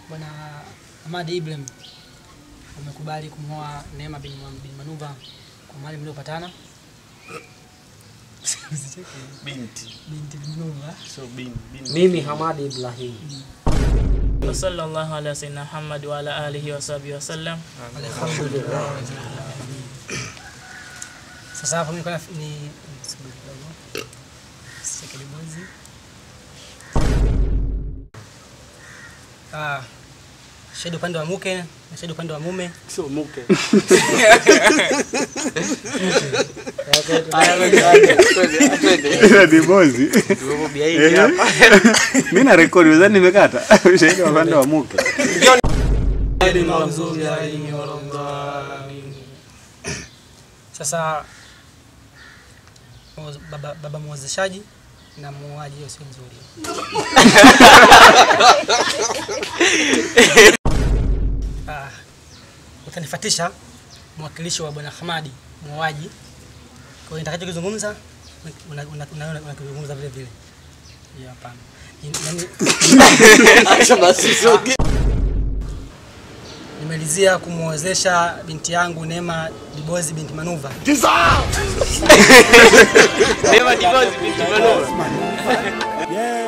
Bwana Ahmad Ibrahim umekubali kumwoa Neema bin Manuva kwa mali mliopatana. Binti Manuva. So binti. Mimi Ahmad Ibrahim. Sallallahu ala sayyidina Muhammad wa ala alihi wa sahbihi wa sallam. Alhamdulillah. Sasa hapo mimi ni Sekelibozi. Shahidi upande wa mke na shahidi upande wa mume. Sio mke. Ila ni bozi. Ndio biaini hapa. Mimi na record wazani nimekata. Shahidi upande wa mke. Sasa baba muwezeshaji na muuaji hiyo sio nzuri. Utanifuatisha mwakilishi wa Bwana Hamadi muuaji. Kwa hiyo nitakachozungumza unakizungumza vile vile. Hiyo hapana. Acha basi soge. Nimelizia kumuozesha binti yangu Neema Dibozi binti Manuva. Neema Dibozi binti Manuva. Yeah.